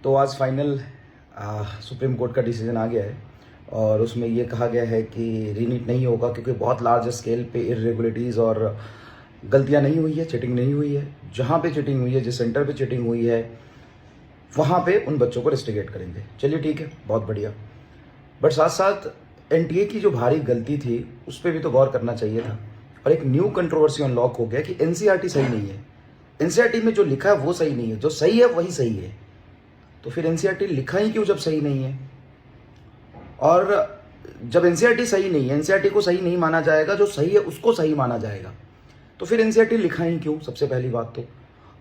तो आज final supreme court का डिसीजन आ गया है और उसमें ये कहा गया है कि रीनीट नहीं होगा क्योंकि बहुत लार्ज स्केल पे इरेगुलरिटीज़ और गलतियां नहीं हुई है, चीटिंग नहीं हुई है। जहाँ पे चीटिंग हुई है, जिस सेंटर पे चीटिंग हुई है, वहाँ पे उन बच्चों को रेस्टिगेट करेंगे। चलिए ठीक है, बहुत बढ़िया। बट साथ साथ एनटीए की जो भारी गलती थी उस पर भी तो गौर करना चाहिए था। और एक न्यू कंट्रोवर्सी अनलॉक हो गया कि एनसीईआरटी सही नहीं है। एनसीईआरटी में जो लिखा है वो सही नहीं है, जो सही है वही सही है। तो फिर एनसीईआरटी लिखा ही क्यों जब सही नहीं है? और जब एनसीईआरटी सही नहीं है, एनसीईआरटी को सही नहीं माना जाएगा, जो सही है उसको सही माना जाएगा, तो फिर एनसीईआरटी लिखा ही क्यों? सबसे पहली बात तो।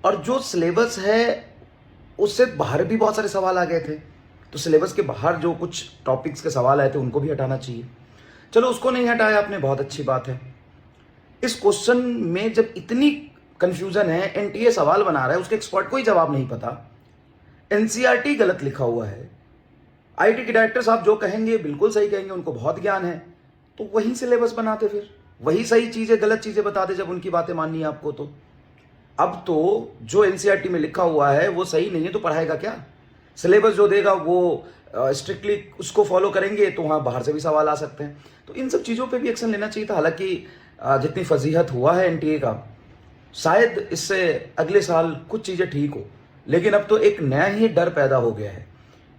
और जो सिलेबस है उससे बाहर भी बहुत सारे सवाल आ गए थे, तो सिलेबस के बाहर जो कुछ टॉपिक्स के सवाल आए थे उनको भी हटाना चाहिए। चलो, उसको नहीं हटाया आपने, बहुत अच्छी बात है। इस क्वेश्चन में जब इतनी कंफ्यूजन है, एनटीए सवाल बना रहा है, उसके एक्सपर्ट को ही जवाब नहीं पता, एनसीईआरटी गलत लिखा हुआ है, आईटी के डायरेक्टर साहब जो कहेंगे बिल्कुल सही कहेंगे, उनको बहुत ज्ञान है, तो वही सिलेबस बनाते, फिर वही सही चीजें गलत चीजें बताते जब उनकी बातें माननी है आपको। तो अब तो जो एनसीईआरटी में लिखा हुआ है वो सही नहीं है तो पढ़ाएगा क्या? सिलेबस जो देगा वो स्ट्रिक्टली उसको फॉलो करेंगे तो वहां बाहर से भी सवाल आ सकते हैं। तो इन सब चीजों पे भी एक्शन लेना चाहिए था। हालांकि जितनी फजीहत हुआ है एनटीए का, शायद इससे अगले साल कुछ चीजें ठीक हो, लेकिन अब तो एक नया ही डर पैदा हो गया है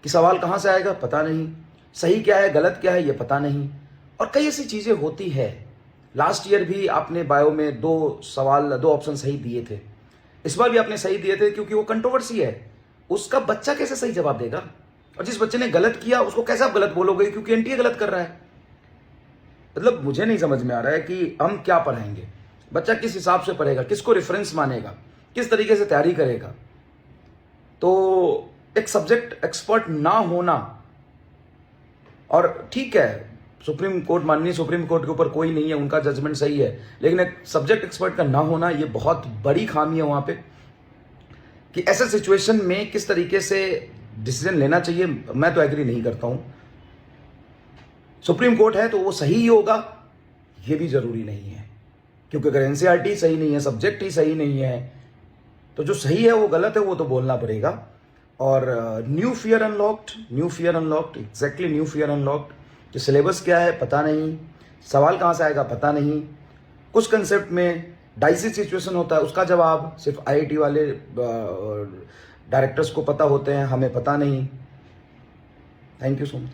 कि सवाल कहां से आएगा पता नहीं, सही क्या है गलत क्या है ये पता नहीं, और कई ऐसी चीजें होती है। लास्ट ईयर भी आपने बायो में दो ऑप्शन सही दिए थे, इस बार भी आपने सही दिए थे, क्योंकि वो कंट्रोवर्सी है। उसका बच्चा कैसे सही जवाब देगा? और जिस बच्चे ने गलत किया उसको कैसे आप गलत बोलोगे क्योंकि एनटीए गलत कर रहा है? मतलब मुझे नहीं समझ में आ रहा है कि हम क्या पढ़ाएंगे, बच्चा किस हिसाब से पढ़ेगा, किसको रेफरेंस मानेगा, किस तरीके से तैयारी करेगा। तो एक सब्जेक्ट एक्सपर्ट ना होना, और ठीक है सुप्रीम कोर्ट, माननीय सुप्रीम कोर्ट के ऊपर कोई नहीं है, उनका जजमेंट सही है, लेकिन एक सब्जेक्ट एक्सपर्ट का ना होना ये बहुत बड़ी खामी है वहां पे, कि ऐसे सिचुएशन में किस तरीके से डिसीजन लेना चाहिए। मैं तो एग्री नहीं करता हूं। सुप्रीम कोर्ट है तो वो सही ही होगा ये भी जरूरी नहीं है, क्योंकि अगर एनसीईआरटी सही नहीं है, सब्जेक्ट ही सही नहीं है, तो जो सही है वो गलत है, वो तो बोलना पड़ेगा। और new fear unlocked, exactly new fear unlocked. कि सिलेबस क्या है पता नहीं, सवाल कहाँ से आएगा पता नहीं, कुछ कंसेप्ट में डाइसी सिचुएशन होता है, उसका जवाब सिर्फ आईआईटी वाले डायरेक्टर्स को पता होते हैं, हमें पता नहीं। Thank you so much.